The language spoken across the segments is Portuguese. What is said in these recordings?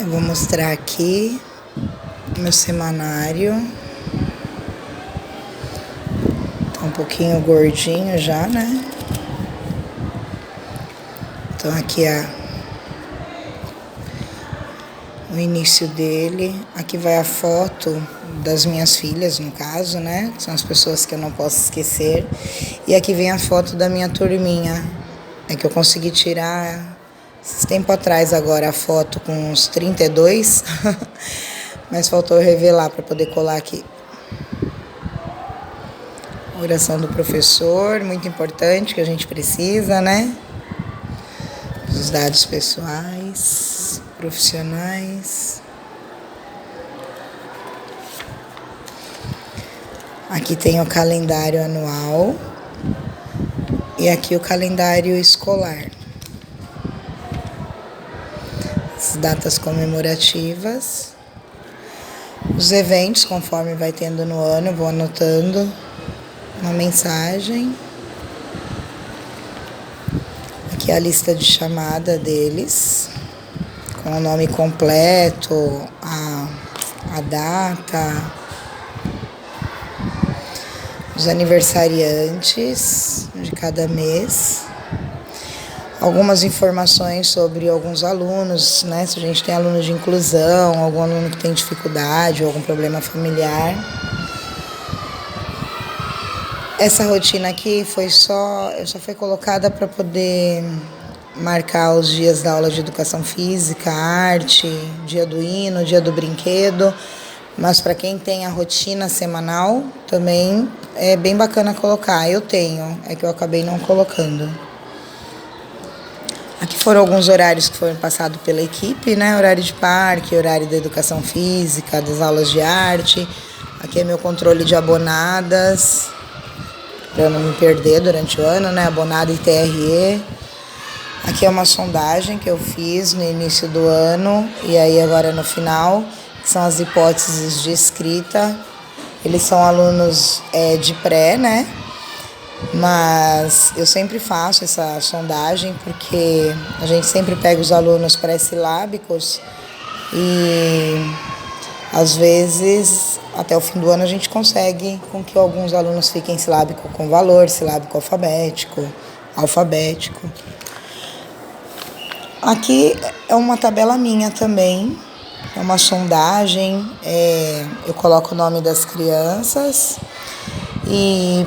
Eu vou mostrar aqui meu semanário. Tá um pouquinho gordinho já, né? Então aqui o início dele. Aqui vai a foto das minhas filhas, no caso, né? São as pessoas que eu não posso esquecer. E aqui vem a foto da minha turminha. É que eu consegui tirar esse tempo atrás agora a foto com uns 32. Mas faltou eu revelar para poder colar aqui. Oração do professor, muito importante, que a gente precisa, né? Os dados pessoais, profissionais. Aqui tem o calendário anual e aqui o calendário escolar. As datas comemorativas. Os eventos, conforme vai tendo no ano, eu vou anotando uma mensagem. Aqui é a lista de chamada deles, com o nome completo, a data, os aniversariantes de cada mês. Algumas informações sobre alguns alunos, né? Se a gente tem alunos de inclusão, algum aluno que tem dificuldade ou algum problema familiar. Essa rotina aqui só foi colocada para poder marcar os dias da aula de educação física, arte, dia do hino, dia do brinquedo. Mas para quem tem a rotina semanal, também é bem bacana colocar. Eu tenho, é que eu acabei não colocando. Aqui foram alguns horários que foram passados pela equipe, né? Horário de parque, horário da educação física, das aulas de arte. Aqui é meu controle de abonadas, para eu não me perder durante o ano, né? Abonada e TRE. Aqui é uma sondagem que eu fiz no início do ano e aí agora no final, que são as hipóteses de escrita. Eles são alunos de pré, né? Mas eu sempre faço essa sondagem porque a gente sempre pega os alunos pré-silábicos e às vezes até o fim do ano a gente consegue com que alguns alunos fiquem silábico com valor, silábico alfabético. Aqui é uma tabela minha também, é uma sondagem, eu coloco o nome das crianças e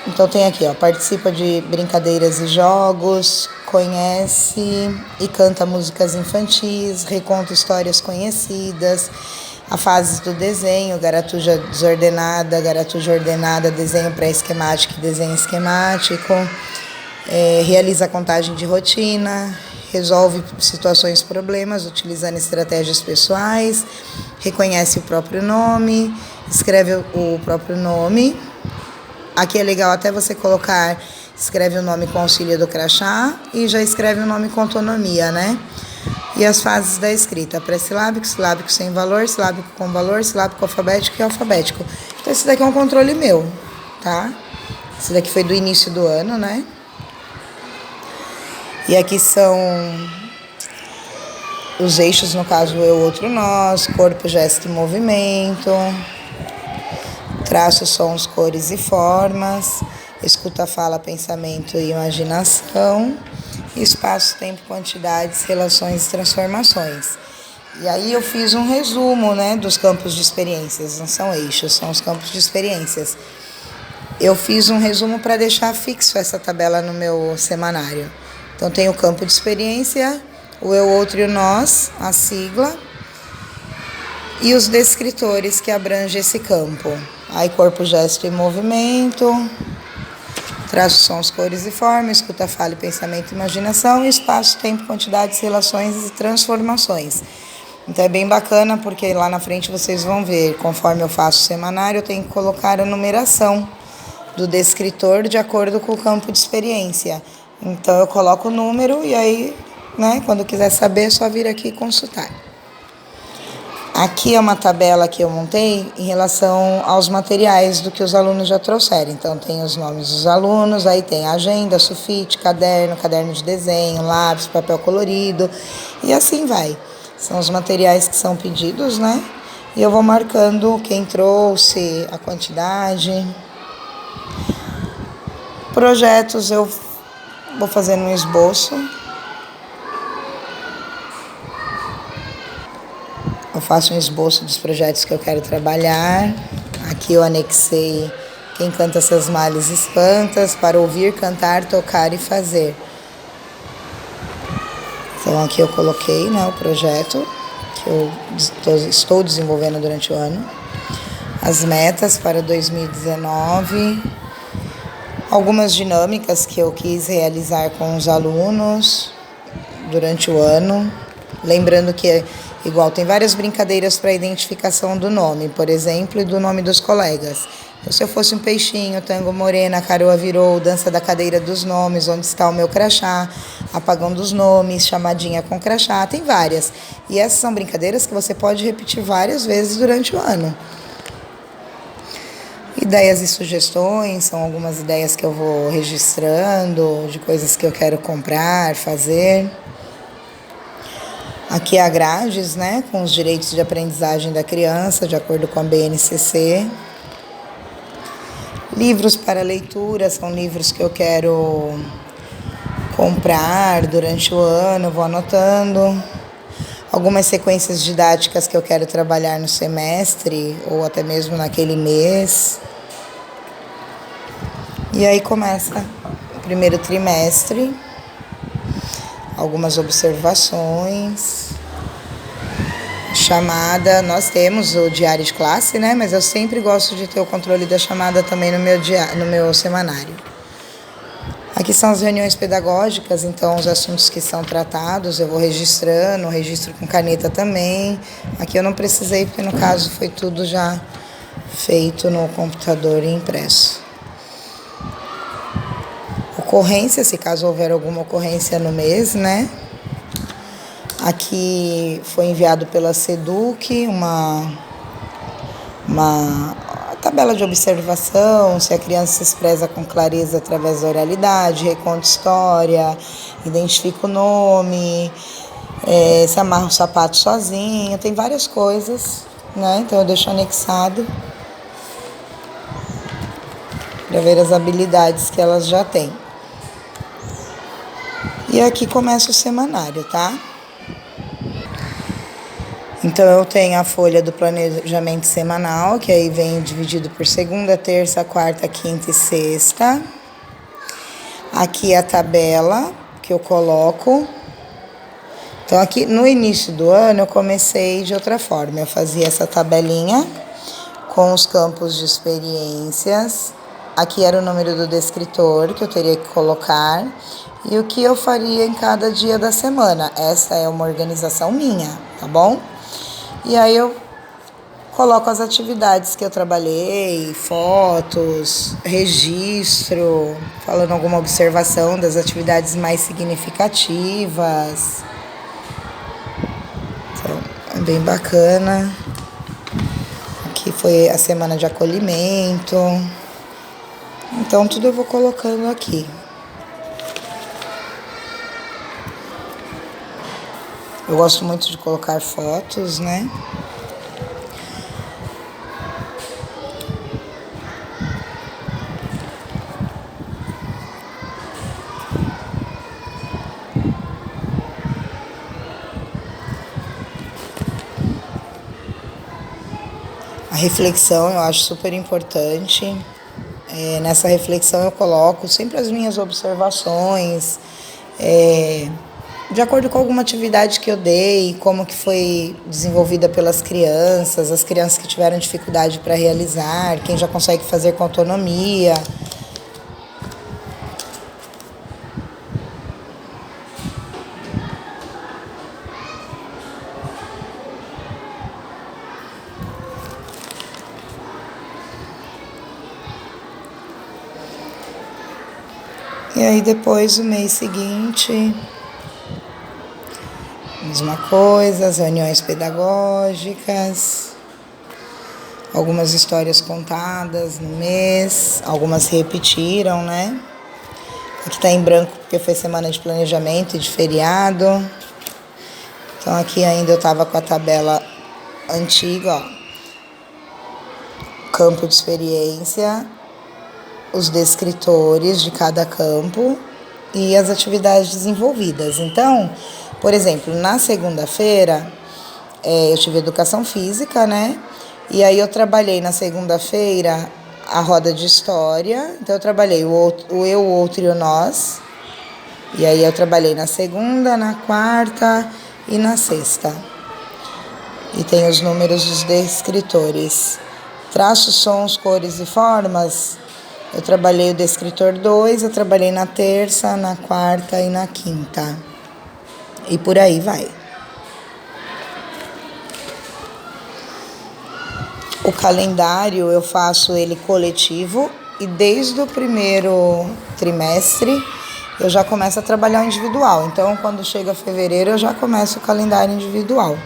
então tem aqui, ó, participa de brincadeiras e jogos, conhece e canta músicas infantis, reconta histórias conhecidas, a fase do desenho, garatuja desordenada, garatuja ordenada, desenho pré-esquemático e desenho esquemático, realiza a contagem de rotina, resolve situações problemas utilizando estratégias pessoais, reconhece o próprio nome, escreve o próprio nome. Aqui é legal até você colocar, escreve o nome com auxílio do crachá e já escreve o nome com autonomia, né? E as fases da escrita, pré-silábico, silábico sem valor, silábico com valor, silábico alfabético e alfabético. Então esse daqui é um controle meu, tá? Esse daqui foi do início do ano, né? E aqui são os eixos, no caso eu, outro, nós, corpo, gesto e movimento. Traços, sons, cores e formas, escuta, fala, pensamento e imaginação, espaço, tempo, quantidades, relações e transformações. E aí eu fiz um resumo, né, dos campos de experiências, não são eixos, são os campos de experiências. Eu fiz um resumo para deixar fixo essa tabela no meu semanário. Então tem o campo de experiência, o eu, outro e o nós, a sigla, e os descritores que abrangem esse campo. Aí corpo, gesto e movimento, traços, sons, cores e formas, escuta, fala, pensamento e imaginação, espaço, tempo, quantidades, relações e transformações. Então é bem bacana porque lá na frente vocês vão ver, conforme eu faço o semanário, eu tenho que colocar a numeração do descritor de acordo com o campo de experiência. Então eu coloco o número e aí, né, quando quiser saber é só vir aqui e consultar. Aqui é uma tabela que eu montei em relação aos materiais do que os alunos já trouxeram. Então tem os nomes dos alunos, aí tem agenda, sulfite, caderno de desenho, lápis, papel colorido e assim vai. São os materiais que são pedidos, né? E eu vou marcando quem trouxe, a quantidade. Projetos eu vou fazendo um esboço. Eu faço um esboço dos projetos que eu quero trabalhar. Aqui eu anexei Quem Canta Seus Males Espantas, para ouvir, cantar, tocar e fazer. Então aqui eu coloquei, né, o projeto que eu estou desenvolvendo durante o ano. As metas para 2019. Algumas dinâmicas que eu quis realizar com os alunos durante o ano. Lembrando que, igual, tem várias brincadeiras para identificação do nome, por exemplo, e do nome dos colegas. Então, se eu fosse um peixinho, tango morena, caroa virou, dança da cadeira dos nomes, onde está o meu crachá, apagão dos nomes, chamadinha com crachá, tem várias. E essas são brincadeiras que você pode repetir várias vezes durante o ano. Ideias e sugestões, são algumas ideias que eu vou registrando, de coisas que eu quero comprar, fazer. Aqui a grades, né, com os direitos de aprendizagem da criança, de acordo com a BNCC. Livros para leitura, são livros que eu quero comprar durante o ano, vou anotando. Algumas sequências didáticas que eu quero trabalhar no semestre ou até mesmo naquele mês. E aí começa o primeiro trimestre, algumas observações, chamada. Nós temos o diário de classe, né? Mas eu sempre gosto de ter o controle da chamada também no meu semanário. Aqui são as reuniões pedagógicas, então os assuntos que são tratados eu vou registrando, registro com caneta também. Aqui eu não precisei, porque no caso foi tudo já feito no computador e impresso. Ocorrência, se caso houver alguma ocorrência no mês, né? Aqui foi enviado pela SEDUC uma tabela de observação, se a criança se expressa com clareza através da oralidade, reconta história, identifica o nome, se amarra o sapato sozinha, tem várias coisas, né? Então eu deixo anexado para ver as habilidades que elas já têm. E aqui começa o semanário, tá? Então eu tenho a folha do planejamento semanal, que aí vem dividido por segunda, terça, quarta, quinta e sexta. Aqui a tabela que eu coloco. Então aqui no início do ano eu comecei de outra forma. Eu fazia essa tabelinha com os campos de experiências. Aqui era o número do descritor que eu teria que colocar e o que eu faria em cada dia da semana. Essa é uma organização minha, tá bom? E aí eu coloco as atividades que eu trabalhei, fotos, registro, falando alguma observação das atividades mais significativas. Então, é bem bacana. Aqui foi a semana de acolhimento. Então, tudo eu vou colocando aqui. Eu gosto muito de colocar fotos, né? A reflexão eu acho super importante. Nessa reflexão eu coloco sempre as minhas observações, de acordo com alguma atividade que eu dei, como que foi desenvolvida pelas crianças, as crianças que tiveram dificuldade para realizar, quem já consegue fazer com autonomia. E aí depois, o mês seguinte, mesma coisa, as reuniões pedagógicas, algumas histórias contadas no mês, algumas repetiram, né? Aqui tá em branco porque foi semana de planejamento e de feriado. Então aqui ainda eu tava com a tabela antiga, ó. Campo de experiência, os descritores de cada campo e as atividades desenvolvidas. Então, por exemplo, na segunda-feira, eu tive educação física, né? E aí eu trabalhei na segunda-feira a roda de história. Então eu trabalhei o eu, o outro e o nós. E aí eu trabalhei na segunda, na quarta e na sexta. E tem os números dos descritores. Traços, sons, cores e formas. Eu trabalhei o descritor 2, eu trabalhei na terça, na quarta e na quinta. E por aí vai. O calendário eu faço ele coletivo e desde o primeiro trimestre eu já começo a trabalhar o individual. Então, quando chega fevereiro, eu já começo o calendário individual.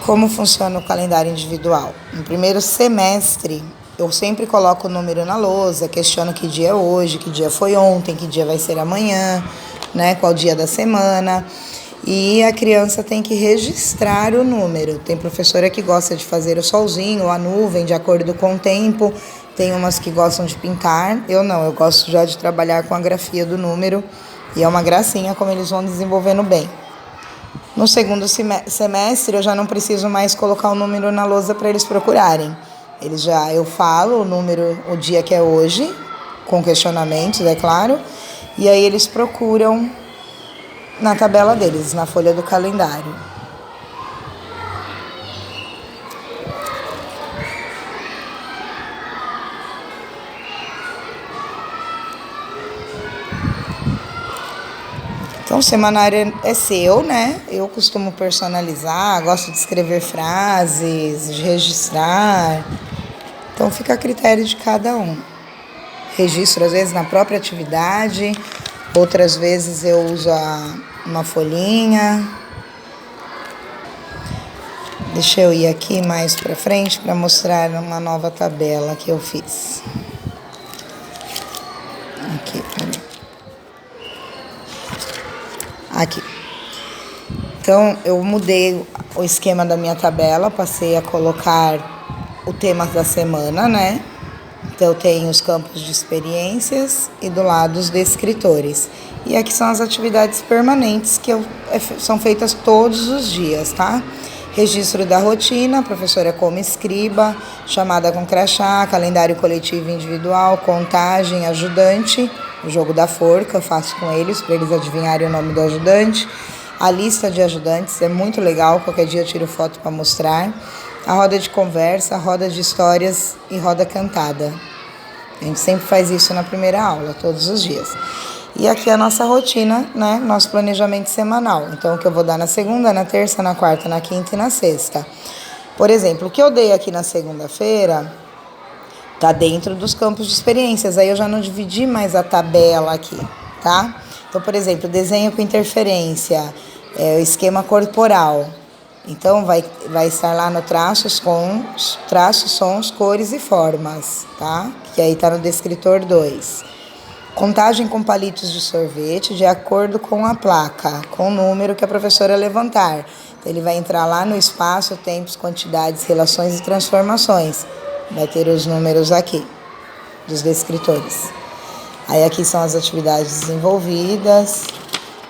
Como funciona o calendário individual? No primeiro semestre, eu sempre coloco o número na lousa, questiono que dia é hoje, que dia foi ontem, que dia vai ser amanhã, né? Qual dia da semana. E a criança tem que registrar o número. Tem professora que gosta de fazer o solzinho, a nuvem, de acordo com o tempo. Tem umas que gostam de pintar. Eu não, eu gosto já de trabalhar com a grafia do número. E é uma gracinha como eles vão desenvolvendo bem. No segundo semestre, eu já não preciso mais colocar o número na lousa para eles procurarem. Eu falo o número, o dia que é hoje, com questionamentos, é claro. E aí eles procuram na tabela deles, na folha do calendário. Então, o semanário é seu, né? Eu costumo personalizar, gosto de escrever frases, de registrar. Então, fica a critério de cada um. Registro, às vezes, na própria atividade, outras vezes eu uso uma folhinha. Deixa eu ir aqui mais pra frente para mostrar uma nova tabela que eu fiz. Aqui. Então, eu mudei o esquema da minha tabela, passei a colocar o tema da semana, né? Então, eu tenho os campos de experiências e do lado os descritores. E aqui são as atividades permanentes que são feitas todos os dias, tá? Registro da rotina, a professora como escriba, chamada com crachá, calendário coletivo e individual, contagem, ajudante, o jogo da forca, eu faço com eles para eles adivinharem o nome do ajudante. A lista de ajudantes é muito legal, qualquer dia eu tiro foto para mostrar. A roda de conversa, a roda de histórias e roda cantada. A gente sempre faz isso na primeira aula, todos os dias. E aqui a nossa rotina, né? Nosso planejamento semanal. Então, o que eu vou dar na segunda, na terça, na quarta, na quinta e na sexta. Por exemplo, o que eu dei aqui na segunda-feira tá dentro dos campos de experiências. Aí eu já não dividi mais a tabela aqui, tá? Então, por exemplo, desenho com interferência, esquema corporal. Então, vai estar lá no traços, sons, cores e formas, tá? Que aí tá no descritor 2. Contagem com palitos de sorvete de acordo com a placa, com o número que a professora levantar. Então, ele vai entrar lá no espaço, tempos, quantidades, relações e transformações. Vai ter os números aqui, dos descritores. Aí aqui são as atividades desenvolvidas,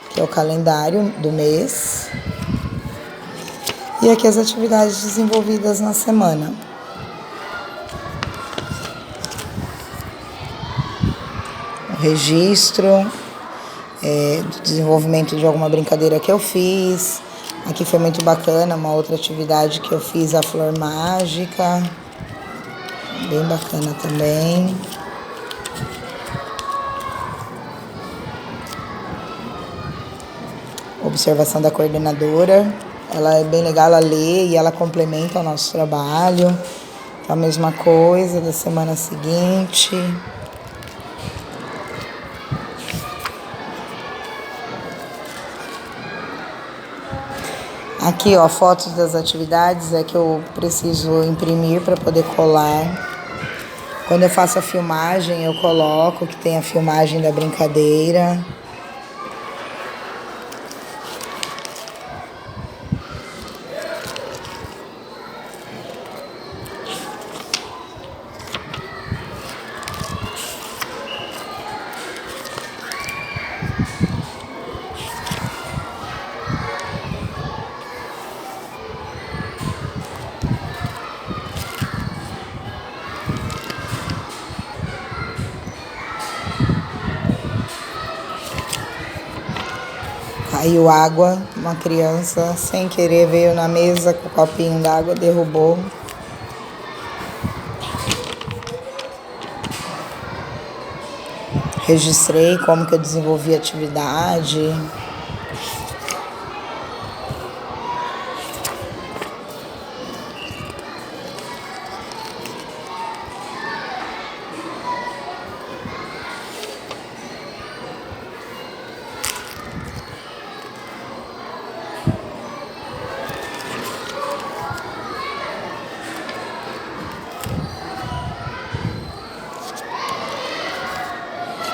que é o calendário do mês. E aqui as atividades desenvolvidas na semana. O registro, do desenvolvimento de alguma brincadeira que eu fiz. Aqui foi muito bacana, uma outra atividade que eu fiz, a flor mágica. Bem bacana também. Observação da coordenadora. Ela é bem legal, ela lê e ela complementa o nosso trabalho. A mesma coisa da semana seguinte. Aqui, ó, fotos das atividades que eu preciso imprimir para poder colar. Quando eu faço a filmagem, eu coloco que tem a filmagem da brincadeira. Caiu água, uma criança sem querer veio na mesa com o copinho d'água, derrubou. Registrei como que eu desenvolvi a atividade.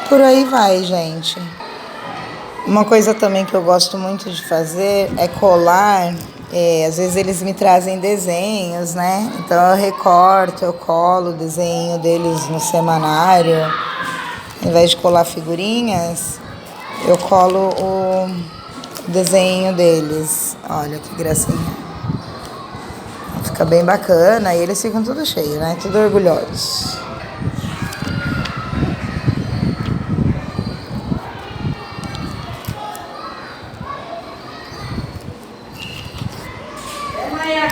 Por aí vai, gente. Uma coisa também que eu gosto muito de fazer é colar. Às vezes eles me trazem desenhos, né? Então eu recorto, eu colo o desenho deles no semanário. Ao invés de colar figurinhas, eu colo o desenho deles. Olha que gracinha. Fica bem bacana e eles ficam tudo cheio, né? Tudo orgulhosos.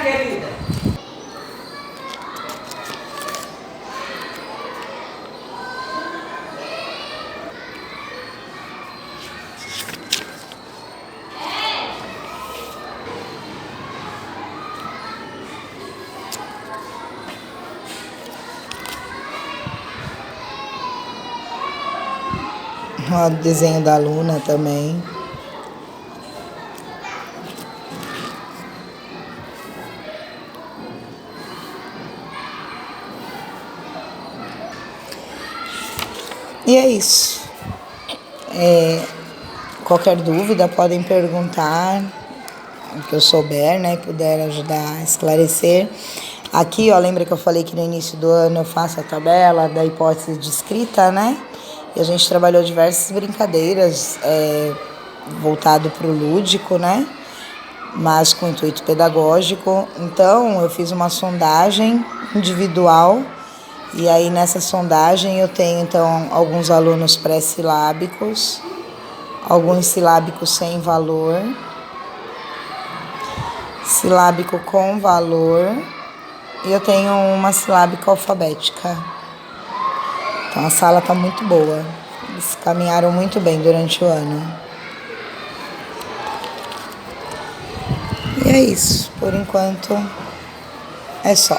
Querida. O desenho da Luna também. E é isso. Qualquer dúvida podem perguntar, o que eu souber, né, e puder ajudar a esclarecer. Aqui, ó, lembra que eu falei que no início do ano eu faço a tabela da hipótese de escrita, né? E a gente trabalhou diversas brincadeiras voltado para o lúdico, né? Mas com intuito pedagógico. Então, eu fiz uma sondagem individual e aí nessa sondagem eu tenho, então, alguns alunos pré-silábicos, alguns silábicos sem valor, silábico com valor e eu tenho uma silábica alfabética. Então a sala está muito boa. Eles caminharam muito bem durante o ano. E é isso. Por enquanto é só.